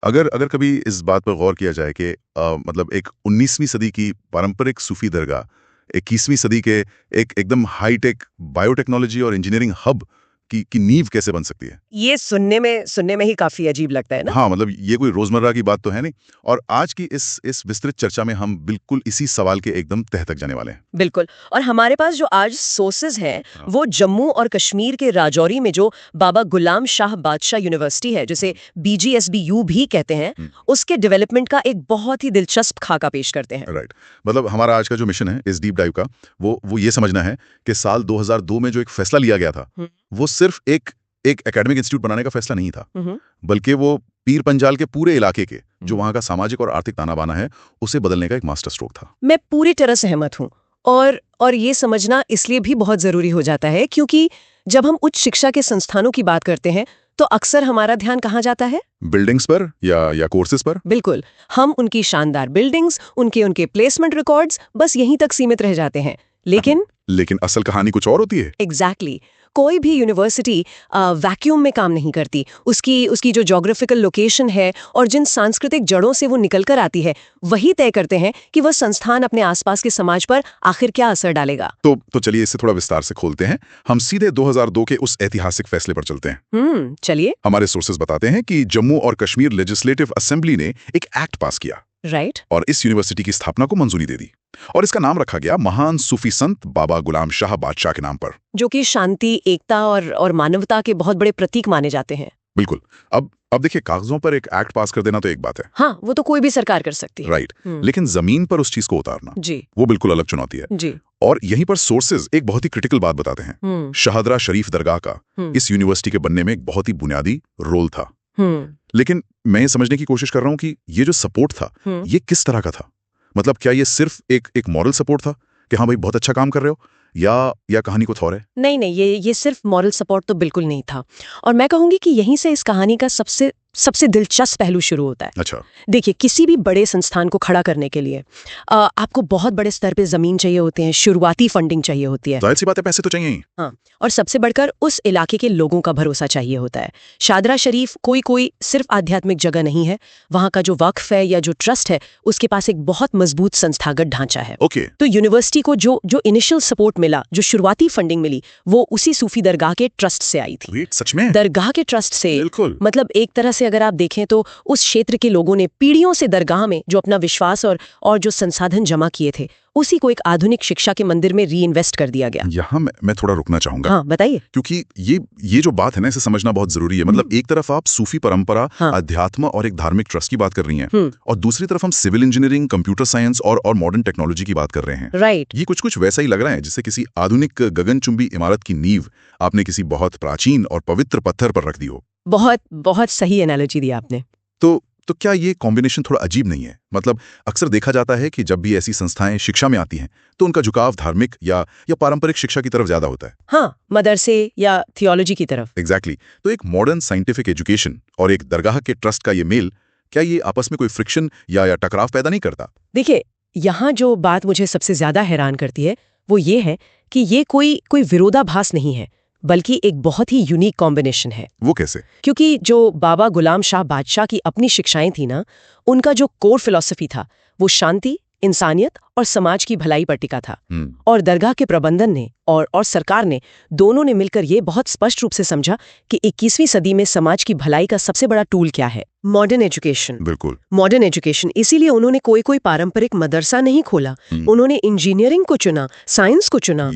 अगर अगर कभी इस बात पर गौर किया जाए कि मतलब एक 19वीं सदी की पारंपरिक सूफी दरगाह 21वीं सदी के एक एकदम हाईटेक बायोटेक्नोलॉजी और इंजीनियरिंग हब की नींव कैसे बन सकती है? ये सुनने में ही काफी अजीब लगता है ना। हाँ, मतलब ये कोई रोजमर्रा की बात तो है नहीं। और आज की इस विस्तृत चर्चा में हम बिल्कुल इसी सवाल के एकदम तह तक जाने वाले हैं। बिल्कुल। और हमारे पास जो आज सोर्सेज हैं हाँ। वो जम्मू और कश्मीर के राजौरी में जो बाबा गुलाम शाह बादशाह यूनिवर्सिटी है, जिसे BGSBU भी कहते हैं, उसके डेवलपमेंट का एक बहुत ही दिलचस्प खाका पेश करते हैं। राइट। मतलब हमारा आज का जो मिशन है इस डीप डाइव का, वो ये समझना है कि साल 2002 में जो एक फैसला लिया गया था, वो सिर्फ एक एकेडमिक इंस्टीट्यूट बनाने का फैसला नहीं था, बल्कि वो पीर पंजाल के पूरे इलाके के जो वहां का सामाजिक और आर्थिक ताना बाना है उसे बदलने का एक मास्टर स्ट्रोक था। मैं पूरी तरह सहमत हूँ। और ये समझना इसलिए भी बहुत जरूरी हो जाता है क्योंकि जब हम उच्च शिक्षा के संस्थानों की बात करते हैं तो अक्सर हमारा ध्यान कहाँ जाता है? बिल्डिंग्स पर या कोर्सेज पर। बिल्कुल। हम उनकी शानदार बिल्डिंग्स, उनके प्लेसमेंट रिकॉर्ड्स, बस यहीं तक सीमित रह जाते हैं। लेकिन असल कहानी कुछ और होती है। एग्जैक्टली कोई भी यूनिवर्सिटी वैक्यूम में काम नहीं करती। उसकी जो ज्योग्राफिकल लोकेशन है और जिन सांस्कृतिक जड़ों से वो निकल कर आती है वही तय करते हैं कि वह संस्थान अपने आसपास के समाज पर आखिर क्या असर डालेगा। तो चलिए इसे थोड़ा विस्तार से खोलते हैं। हम सीधे 2002 के उस ऐतिहासिक फैसले पर चलते हैं। चलिए। हमारे सोर्सेज बताते हैं कि जम्मू और कश्मीर लेजिस्लेटिव असेंबली ने एक एक्ट पास किया। राइट। और इस यूनिवर्सिटी की स्थापना को मंजूरी दे दी और इसका नाम रखा गया महान सूफी संत बाबा गुलाम शाह बादशाह के नाम पर, जो कि शांति, एकता और मानवता के बहुत बड़े प्रतीक माने जाते हैं। बिल्कुल। अब देखिए, कागजों पर एक एक्ट पास कर देना तो एक बात है। हाँ, वो तो कोई भी सरकार कर सकती है। राइट। लेकिन जमीन पर उस चीज को उतारना, जी, वो बिल्कुल अलग चुनौती है। जी। और यहीं पर सोर्सेज एक बहुत ही क्रिटिकल बात बताते हैं। शाहदरा शरीफ दरगाह का इस यूनिवर्सिटी के बनने में एक बहुत ही बुनियादी रोल था। लेकिन मैं ये समझने की कोशिश कर रहा हूं कि ये जो सपोर्ट था ये किस तरह का था। मतलब क्या ये सिर्फ एक मॉरल सपोर्ट था कि हाँ भाई बहुत अच्छा काम कर रहे हो, या कहानी कुछ और है? नहीं, ये सिर्फ मॉरल सपोर्ट तो बिल्कुल नहीं था। और मैं कहूंगी कि यहीं से इस कहानी का सबसे दिलचस्प पहलू शुरू होता है। अच्छा। देखिए, किसी भी बड़े संस्थान को खड़ा करने के लिए आपको बहुत बड़े स्तर पे जमीन चाहिए होते हैं, शुरुआती फंडिंग चाहिए होती है। जाहिर सी बात है, पैसे तो चाहिए ही। हाँ, और सबसे बढ़कर उस इलाके के लोगों का भरोसा चाहिए होता है। शादरा शरीफ कोई सिर्फ आध्यात्मिक जगह नहीं है। वहाँ का जो वक्फ है या जो ट्रस्ट है उसके पास एक बहुत मजबूत संस्थागत ढांचा है। ओके। तो यूनिवर्सिटी को जो इनिशियल सपोर्ट मिला, जो शुरुआती फंडिंग मिली, वो उसी सूफी दरगाह के ट्रस्ट से आई थी। सच में? दरगाह के ट्रस्ट से। बिल्कुल। मतलब एक तरह से अगर आप देखें तो उस क्षेत्र के लोगों ने पीढ़ियों से दरगाह में जो अपना विश्वास और जो संसाधन जमा किए थे उसी को एक आधुनिक शिक्षा के मंदिर में री इन्वेस्ट कर दिया गया। यहाँ मैं थोड़ा रुकना चाहूंगा। हाँ, बताइए। क्योंकि ये जो बात है ना, इसे समझना बहुत जरूरी है। मतलब एक तरफ आप सूफी परंपरा, अध्यात्म और एक धार्मिक ट्रस्ट की बात कर रही हैं, और दूसरी तरफ हम सिविल इंजीनियरिंग, कंप्यूटर साइंस और मॉडर्न टेक्नोलॉजी की बात कर रहे हैं। राइट। ये कुछ वैसा ही लग रहा है जैसे किसी आधुनिक गगनचुंबी इमारत की नींव आपने किसी बहुत प्राचीन और पवित्र पत्थर पर रख दी हो। बहुत सही एनालॉजी दी आपने। तो क्या ये कॉम्बिनेशन थोड़ा अजीब नहीं है? मतलब अक्सर देखा जाता है कि जब भी ऐसी संस्थाएं शिक्षा में आती हैं तो उनका झुकाव धार्मिक या पारंपरिक शिक्षा की तरफ ज्यादा होता है। हाँ, मदरसे या थियोलॉजी की तरफ। एग्जैक्टली। तो एक मॉडर्न साइंटिफिक एजुकेशन और एक दरगाह के ट्रस्ट का ये मेल, क्या ये आपस में कोई फ्रिक्शन या टकराव पैदा नहीं करता? देखिए, यहाँ जो बात मुझे सबसे ज्यादा हैरान करती है वो ये है कि ये कोई विरोधाभास नहीं है, बल्कि एक बहुत ही यूनिक कॉम्बिनेशन है। वो कैसे? क्योंकि जो बाबा गुलाम शाह बादशाह की अपनी शिक्षाएं थी ना, उनका जो कोर फिलॉसफी था वो शांति, इंसानियत और समाज की भलाई पर टिका था। और दरगाह के प्रबंधन ने और सरकार ने दोनों ने मिलकर ये बहुत स्पष्ट रूप से समझा कि 21वीं सदी में समाज की भलाई का सबसे बड़ा टूल क्या है? Modern education. बिल्कुल, मॉडर्न एजुकेशन। इसीलिए उन्होंने कोई पारंपरिक मदरसा नहीं खोला। उन्होंने इंजीनियरिंग को चुना, साइंस को चुना।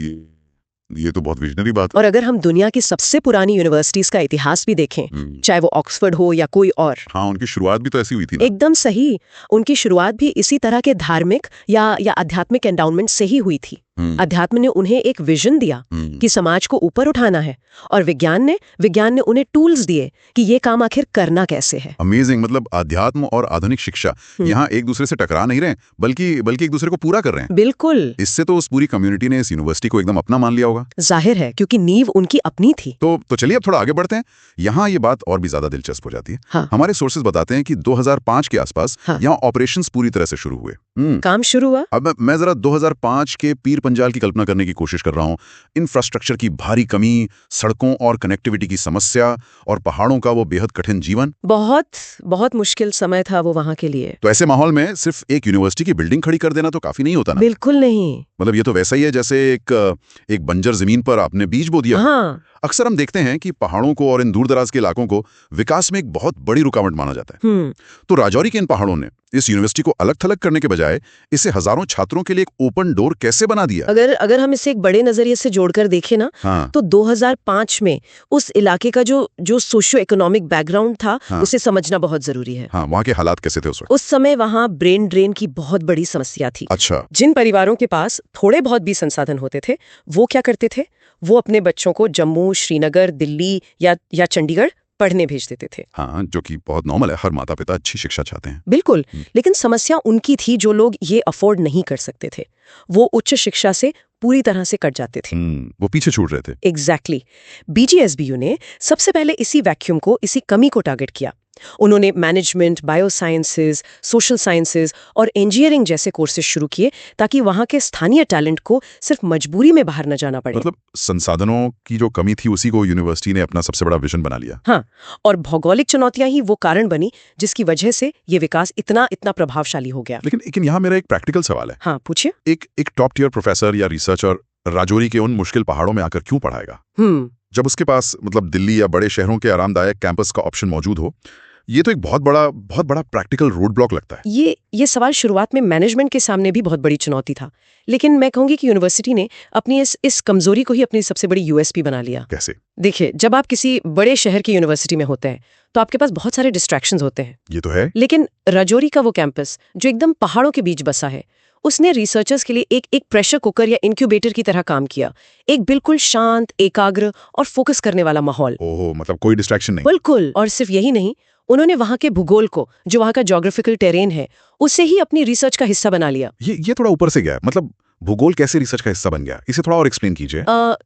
ये तो बहुत विजनरी बात है। और अगर हम दुनिया की सबसे पुरानी यूनिवर्सिटीज का इतिहास भी देखें, चाहे वो ऑक्सफोर्ड हो या कोई और। हाँ, उनकी शुरुआत भी तो ऐसी हुई थी ना? एकदम सही। उनकी शुरुआत भी इसी तरह के धार्मिक या आध्यात्मिक एंडाउमेंट से ही हुई थी। अध्यात्म ने उन्हें एक विजन दिया कि समाज को ऊपर उठाना है, और विज्ञान ने उन्हें टूल्स दिए कि ये काम आखिर करना कैसे है। अमेजिंग। मतलब अध्यात्म और आधुनिक शिक्षा यहाँ एक दूसरे से टकरा नहीं रहे, बल्कि एक दूसरे को पूरा कर रहे हैं। बिल्कुल। इससे तो उस पूरी कम्युनिटी ने इस यूनिवर्सिटी को एकदम अपना मान लिया होगा। जाहिर है, क्योंकि नींव उनकी अपनी थी। तो चलिए अब थोड़ा आगे बढ़ते हैं। यहाँ ये बात और भी ज्यादा दिलचस्प हो जाती है। हाँ। हमारे सोर्सेज बताते हैं कि 2005 के आसपास यहाँ ऑपरेशंस पूरी तरह से शुरू हुए। काम शुरू हुआ। अब मैं जरा 2005 के पीर पंजाल की कल्पना करने की कोशिश कर रहा हूँ। इंफ्रास्ट्रक्चर की भारी कमी, सड़कों और कनेक्टिविटी की समस्या और पहाड़ों का वो बेहद कठिन जीवन। बहुत बहुत मुश्किल समय था वो वहाँ के लिए। तो ऐसे माहौल में सिर्फ एक यूनिवर्सिटी की बिल्डिंग खड़ी कर देना तो काफी नहीं होता ना। बिल्कुल नहीं। मतलब ये तो वैसा ही है जैसे एक बंजर जमीन पर आपने बीज बो दिया। हाँ। अक्सर हम देखते हैं कि पहाड़ों को और इन दूर दराज के इलाकों को विकास में एक बहुत बड़ी रुकावट माना जाता है। तो राजौरी के इन पहाड़ों ने इस यूनिवर्सिटी को अलग थलग करने के बजाय इसे हजारों छात्रों के लिए एक ओपन डोर कैसे बना दिया? अगर हम इसे एक बड़े नजरिए से जोड़कर देखें ना, तो 2005 में उस इलाके का जो सोशियो इकोनॉमिक बैकग्राउंड था, उसे समझना बहुत जरूरी है। वहाँ के हालात कैसे थे उस वक्त? उस समय वहाँ ब्रेन ड्रेन की बहुत बड़ी समस्या थी। अच्छा। जिन परिवारों के पास थोड़े बहुत भी संसाधन होते थे, वो क्या करते थे, वो अपने बच्चों को जम्मू, श्रीनगर, दिल्ली या चंडीगढ़ पढ़ने भेज देते थे। हाँ, जो कि बहुत नॉर्मल है, हर माता पिता अच्छी शिक्षा चाहते हैं। बिल्कुल। लेकिन समस्या उनकी थी जो लोग ये अफोर्ड नहीं कर सकते थे। वो उच्च शिक्षा से पूरी तरह से कट जाते थे। वो पीछे छूट रहे थे। एग्जैक्टली। BGSBU ने सबसे पहले इसी वैक्यूम को, इसी कमी को टारगेट किया। उन्होंने मैनेजमेंट, बायोसाइंसेज, सोशल साइंसेज और इंजीनियरिंग जैसे कोर्सेज शुरू किए ताकि वहां के स्थानीय टैलेंट को सिर्फ मजबूरी में बाहर न जाना पड़े। मतलब संसाधनों की जो कमी थी उसी को यूनिवर्सिटी ने अपना सबसे बड़ा विजन बना लिया। हाँ, और भौगोलिक चुनौतियां ही वो कारण बनी जिसकी वजह से ये विकास इतना प्रभावशाली हो गया। लेकिन यहाँ मेरा एक प्रैक्टिकल सवाल है। हाँ, पूछिए। एक टॉप टियर प्रोफेसर या रिसर्चर राजौरी के उन मुश्किल पहाड़ों में आकर क्यों पढ़ाएगा, जब उसके पास मतलब दिल्ली या बड़े शहरों के आरामदायक कैंपस का ऑप्शन मौजूद हो? ये तो एक बहुत बड़ा प्रैक्टिकल रोड ब्लॉक लगता है। ये सवाल शुरुआत में मैनेजमेंट के सामने भी बहुत बड़ी चुनौती था, लेकिन मैं कहूंगी कि यूनिवर्सिटी ने अपनी इस कमजोरी को ही अपनी सबसे बड़ी USP बना लिया। कैसे? देखिए, जब आप किसी बड़े शहर की यूनिवर्सिटी में होते हैं तो आपके पास बहुत सारे डिस्ट्रैक्शंस होते हैं। ये तो है। लेकिन राजौरी का वो कैंपस जो एकदम पहाड़ों के बीच बसा है, उसने रिसर्चर्स के लिए एक प्रेशर कुकर या इंक्यूबेटर की तरह काम किया। एक बिल्कुल शांत, एकाग्र और फोकस करने वाला माहौल। ओहो, मतलब कोई डिस्ट्रैक्शन नहीं। बिल्कुल। और सिर्फ यही नहीं, उन्होंने वहां के भूगोल को, जो वहां का ज्योग्राफिकल टेरेन है, उसे ही अपनी रिसर्च का हिस्सा बना लिया। ये थोड़ा ऊपर से गया। मतलब भूगोल कैसे रिसर्च का हिस्सा बन गया, इसे थोड़ा और एक्सप्लेन कीजिए।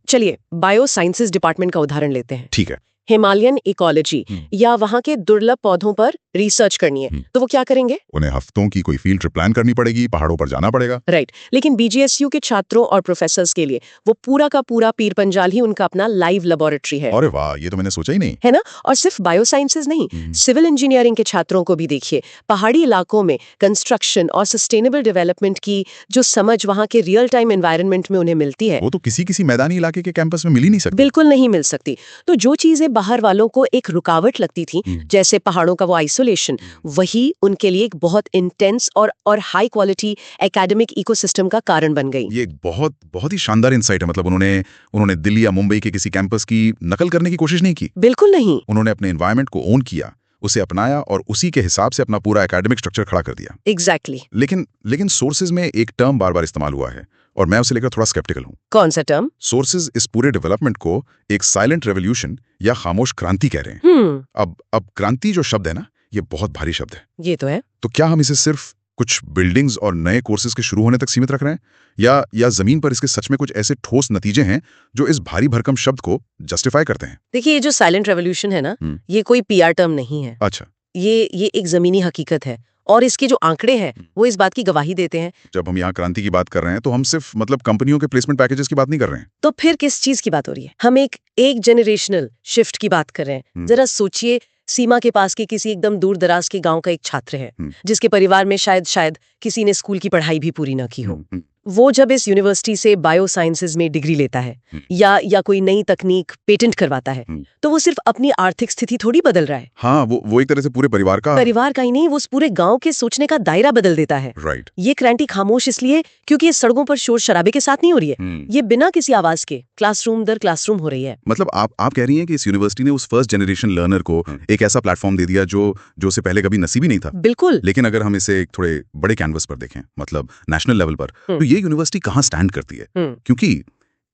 चलिए, बायो साइंसेज डिपार्टमेंट का उदाहरण लेते हैं। ठीक है। हिमालयन इकोलॉजी या वहां के दुर्लभ पौधों पर रिसर्च करनी है, तो वो क्या करेंगे? उन्हें हफ्तों की कोई फील्ड ट्रिप प्लान करनी पड़ेगी, पहाड़ों पर जाना पड़ेगा। राइट। लेकिन BGSU के छात्रों और प्रोफेसर्स के लिए वो पूरा का पूरा पीर पंजाल ही उनका अपना लाइव लेबोरेटरी है। अरे वाह, ये तो मैंने सोचा ही नहीं। है ना? और सिर्फ बायो साइंसेज नहीं, सिविल इंजीनियरिंग के छात्रों को भी देखिए। पहाड़ी इलाकों में कंस्ट्रक्शन और सस्टेनेबल डेवलपमेंट की जो समझ वहां के रियल टाइम एनवायरनमेंट में उन्हें मिलती है, वो तो किसी मैदानी इलाके के कैंपस में मिल ही नहीं सकती। बिल्कुल नहीं मिल सकती। तो जो चीजें बाहर वालों को एक रुकावट लगती थी, जैसे पहाड़ों का वो आइसोलेशन, वही उनके लिए एक बहुत इंटेंस और हाई क्वालिटी एकेडमिक इकोसिस्टम का कारण बन गई। ये एक बहुत ही शानदार इंसाइट है। मतलब उन्होंने दिल्ली या मुंबई के किसी कैंपस की नकल करने की कोशिश नहीं की। बिल्कुल नहीं। उन्होंने अपने एनवायरनमेंट को ओन किया, उसे अपनाया और उसी के हिसाब से अपना पूरा एकेडमिक स्ट्रक्चर खड़ा कर दिया। एग्जैक्टली। लेकिन सोर्सेज में एक टर्म बार बार इस्तेमाल हुआ है और मैं उसे लेकर थोड़ा स्केप्टिकल हूँ। कौन सा टर्म? सोर्सेज इस पूरे डेवलपमेंट को एक साइलेंट रेवोल्यूशन या खामोश क्रांति कह रहे हैं। अब क्रांति जो शब्द है ना, ये बहुत भारी शब्द है। ये तो है। तो क्या हम इसे सिर्फ कुछ बिल्डिंग्स और नए कोर्सेज के शुरू होने तक सीमित रख रहे हैं, या जमीन पर इसके सच में कुछ ऐसे ठोस नतीजे हैं जो इस भारी भरकम शब्द को जस्टिफाई करते हैं? देखिए, ये जो साइलेंट रेवोल्यूशन है ना, ये कोई PR टर्म नहीं है। अच्छा। ये एक जमीनी हकीकत है और इसके जो आंकड़े हैं वो इस बात की गवाही देते हैं। जब हम यहाँ क्रांति की बात कर रहे हैं तो हम सिर्फ मतलब कंपनियों के प्लेसमेंट पैकेजेस की बात नहीं कर रहे हैं। तो फिर किस चीज की बात हो रही है? हम एक जनरेशनल शिफ्ट की बात कर रहे हैं। जरा सोचिए, सीमा के पास के किसी एकदम दूर दराज के गांव का एक छात्र है जिसके परिवार में शायद किसी ने स्कूल की पढ़ाई भी पूरी न की हो। वो जब इस यूनिवर्सिटी से बायो साइंसेज में डिग्री लेता है या कोई नई तकनीक पेटेंट करवाता है, तो वो सिर्फ अपनी आर्थिक स्थिति थोड़ी बदल रहा है। हाँ, वो एक तरह से पूरे परिवार का ही नहीं, वो उस पूरे गांव के सोचने का दायरा बदल देता है। राइट। ये क्रांति खामोश इसलिए क्योंकि ये सड़कों पर शोर शराबे के साथ नहीं हो रही है। ये बिना किसी आवाज के क्लासरूम दर क्लासरूम हो रही है। मतलब आप कह रही हैं कि इस यूनिवर्सिटी ने उस फर्स्ट जनरेशन लर्नर को एक ऐसा प्लेटफॉर्म दे दिया जो उसे पहले कभी नसीब ही नहीं था। बिल्कुल। लेकिन अगर हम इसे एक थोड़े बड़े कैनवस पर देखें, मतलब नेशनल लेवल पर, तो ये यूनिवर्सिटी कहाँ स्टैंड करती है? क्योंकि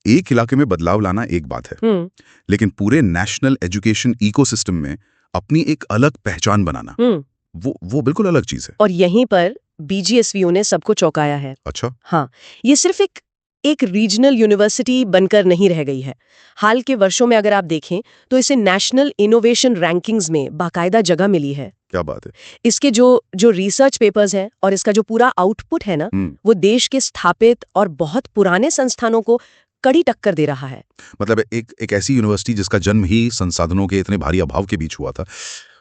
एक इलाके में बदलाव लाना एक बात है, लेकिन पूरे नेशनल एजुकेशन इकोसिस्टम में अपनी एक अलग पहचान बनाना, वो बिल्कुल अलग चीज है। और यहीं पर BGSBU ने सबको चौंकाया है। अच्छा। हाँ, ये सिर्फ एक एक रीजनल यूनिवर्सिटी बनकर नहीं रह गई है। हाल के वर्षों में अगर आप देखें तो इसे नेशनल इनोवेशन रैंकिंग्स में बाकायदा जगह मिली है। क्या बात है। इसके जो रिसर्च पेपर्स हैं और इसका जो पूरा आउटपुट है ना, वो देश के स्थापित और बहुत पुराने संस्थानों को कड़ी टक्कर दे रहा है। मतलब एक ऐसी यूनिवर्सिटी जिसका जन्म ही संसाधनों के इतने भारी अभाव के बीच हुआ था,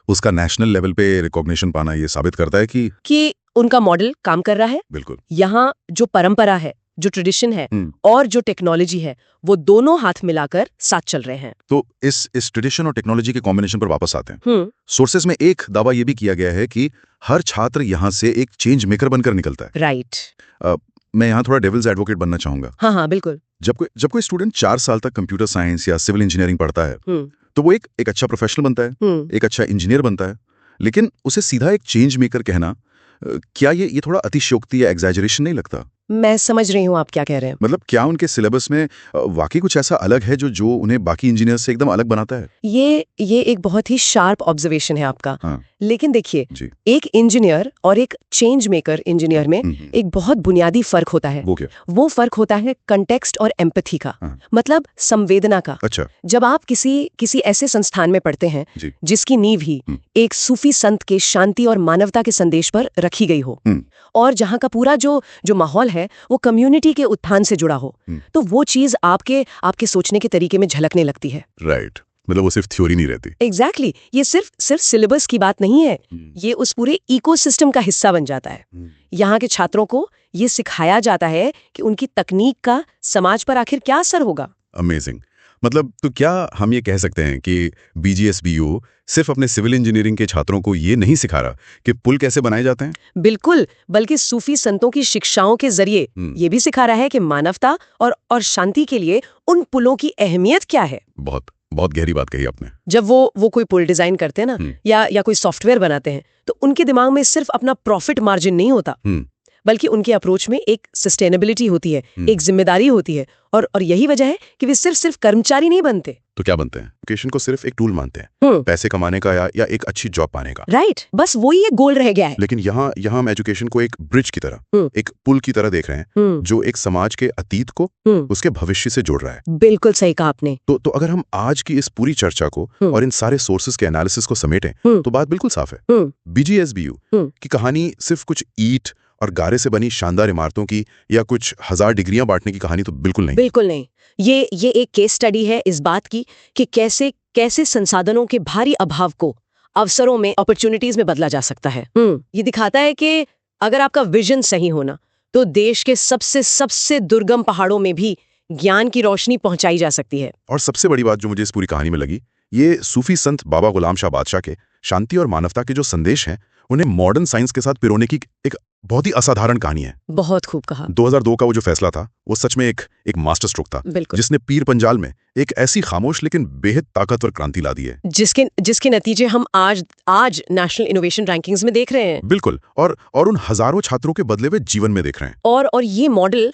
उसका नेशनल लेवल पे रिकॉग्निशन पाना ये साबित करता है कि उनका मॉडल काम कर रहा है। बिल्कुल। यहाँ जो परंपरा है, जो ट्रेडिशन है और जो टेक्नोलॉजी है, वो दोनों हाथ मिलाकर साथ चल रहे हैं। तो इस ट्रेडिशन और टेक्नोलॉजी के कॉम्बिनेशन पर वापस आते हैं। सोर्सेस में एक दावा ये भी किया गया है कि हर छात्र यहाँ से एक चेंज मेकर बनकर निकलता है। राइट। मैं यहाँ थोड़ा डेविल्स एडवोकेट बनना चाहूंगा। हाँ, बिल्कुल। जब कोई स्टूडेंट 4 साल तक कंप्यूटर साइंस या सिविल इंजीनियरिंग पढ़ता है, तो वो एक अच्छा प्रोफेशनल बनता है, एक अच्छा इंजीनियर बनता है, लेकिन उसे सीधा एक चेंज मेकर कहना, क्या ये थोड़ा अतिशयोक्ति या एग्जैजरेशन नहीं लगता? मैं समझ रही हूँ आप क्या कह रहे हैं। मतलब क्या उनके सिलेबस में वाकई कुछ ऐसा अलग है जो उन्हें बाकी इंजीनियर से एकदम अलग बनाता है? ये एक बहुत ही शार्प ऑब्जर्वेशन है आपका। हाँ। लेकिन देखिए, एक इंजीनियर और एक चेंज मेकर इंजीनियर में एक बहुत बुनियादी फर्क होता है। वो क्या? वो फर्क होता है कंटेक्स्ट और एम्पैथी का। हाँ। मतलब संवेदना का। अच्छा। जब आप किसी ऐसे संस्थान में पढ़ते हैं जिसकी नींव ही एक सूफी संत के शांति और मानवता के संदेश पर रखी गई हो, और जहाँ का पूरा जो माहौल है वो कम्युनिटी के उत्थान से जुड़ा हो, तो वो चीज आपके सोचने के तरीके में झलकने लगती है। राइट। मतलब वो सिर्फ थ्योरी नहीं रहती। एग्जैक्टली। ये सिर्फ सिलेबस की बात नहीं है, ये उस पूरे इकोसिस्टम का हिस्सा बन जाता है। यहाँ के छात्रों को ये सिखाया जाता है कि उनकी तकनीक का समाज पर आखिर क्या असर होगा। अमेजिंग। मतलब तो क्या हम ये कह सकते हैं कि BGSBU सिर्फ अपने सिविल इंजीनियरिंग के छात्रों को ये नहीं सिखा रहा कि पुल कैसे बनाए जाते हैं? बिल्कुल, बल्कि सूफी संतों की शिक्षाओं के जरिए ये भी सिखा रहा है कि मानवता और शांति के लिए उन पुलों की अहमियत क्या है। बहुत गहरी बात कही आपने। जब वो कोई पुल डिजाइन करते हैं ना, या कोई सॉफ्टवेयर बनाते हैं, तो उनके दिमाग में सिर्फ अपना प्रॉफिट मार्जिन नहीं होता, बल्कि उनके अप्रोच में एक सस्टेनेबिलिटी होती है, एक जिम्मेदारी होती है, और यही वजह है कि वे सिर्फ कर्मचारी नहीं बनते। तो क्या बनते हैं? एजुकेशन को सिर्फ एक टूल मानते हैं, पैसे कमाने का या एक अच्छी जॉब पाने का। राइट। बस वही एक गोल रह गया है। लेकिन यहाँ हम एजुकेशन को एक ब्रिज की तरह, एक पुल की तरह देख रहे हैं, जो एक समाज के अतीत को उसके भविष्य से जोड़ रहा है। बिल्कुल सही कहा आपने। तो अगर हम आज की इस पूरी चर्चा को और इन सारे सोर्सेस के एनालिसिस को समेटें, तो बात बिल्कुल साफ है। BGSBU की कहानी सिर्फ कुछ ईंट और गारे से बनी शानदार इमारतों की या कुछ 1000 डिग्रियां बांटने की कहानी तो बिल्कुल नहीं। बिल्कुल नहीं। ये एक केस स्टडी है इस बात की कि कैसे संसाधनों के भारी अभाव को अवसरों में, अपॉर्चुनिटीज में बदला जा सकता है। ये दिखाता है कि अगर आपका विजन सही होना, तो देश के सबसे दुर्गम पहाड़ों में भी ज्ञान की रोशनी पहुंचाई जा सकती है। और सबसे बड़ी बात जो मुझे इस पूरी कहानी में लगी, ये सूफी संत बाबा गुलाम शाह बादशाह के शांति और मानवता के जो संदेश हैं, उन्हें मॉडर्न साइंस के साथ पिरोने की एक बहुत ही असाधारण कहानी है। बहुत खूब कहा। 2002 का वो जो फैसला था, वो सच में एक मास्टर स्ट्रोक था, जिसने पीर पंजाल में एक ऐसी खामोश लेकिन बेहद ताकतवर क्रांति ला दी है, जिसके नतीजे हम आज नेशनल इनोवेशन रैंकिंग्स में देख रहे हैं। बिल्कुल। और उन हजारों छात्रों के बदले हुए जीवन में देख रहे हैं। और ये मॉडल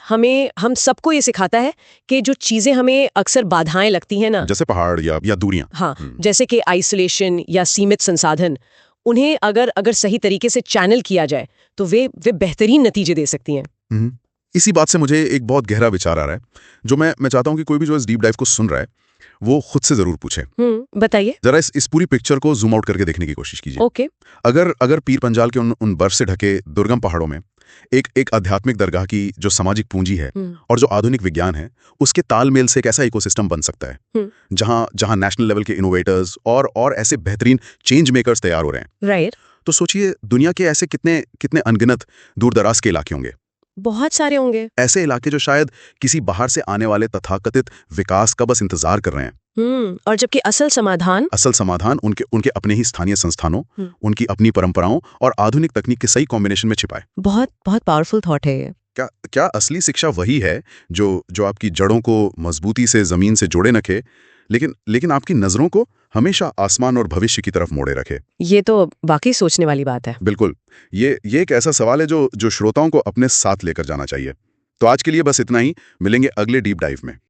हम सबको ये सिखाता है कि जो चीजें हमें अक्सर बाधाएं लगती हैं ना, जैसे पहाड़ या दूरियां, हाँ, जैसे कि आइसोलेशन या सीमित संसाधन, उन्हें अगर सही तरीके से चैनल किया जाए तो वे बेहतरीन नतीजे दे सकती हैं। इसी बात से मुझे एक बहुत गहरा विचार आ रहा है, जो मैं चाहता हूं कि कोई भी जो इस डीप डाइव को सुन रहा है, वो खुद से जरूर पूछे। बताइए। जरा इस पूरी पिक्चर को जूम आउट करके देखने की कोशिश कीजिए। ओके। अगर पीर पंजाल के उन बर्फ से ढके दुर्गम पहाड़ों में एक आध्यात्मिक दरगाह की जो सामाजिक पूंजी है और जो आधुनिक विज्ञान है, उसके तालमेल से एक ऐसा इकोसिस्टम बन सकता है जहां नेशनल लेवल के इनोवेटर्स और ऐसे बेहतरीन चेंज मेकर्स तैयार हो रहे हैं। राइट। तो सोचिए, दुनिया के ऐसे कितने अनगिनत दूर दराज के इलाके होंगे। बहुत सारे होंगे ऐसे इलाके जो शायद किसी बाहर से आने वाले तथाकथित विकास का बस इंतजार कर रहे हैं। और जबकि असल समाधान उनके अपने ही स्थानीय संस्थानों, उनकी अपनी परंपराओं और आधुनिक तकनीक के सही कॉम्बिनेशन में छिपा है। बहुत बहुत पावरफुल थॉट है ये। क्या असली शिक्षा वही है जो आपकी जड़ों को मजबूती से जमीन से जोड़े रखे, लेकिन आपकी नजरों को हमेशा आसमान और भविष्य की तरफ मोड़े रखे? ये तो वाकई सोचने वाली बात है। बिल्कुल। ये एक ऐसा सवाल है जो श्रोताओं को अपने साथ लेकर जाना चाहिए। तो आज के लिए बस इतना ही। मिलेंगे अगले डीप डाइव में।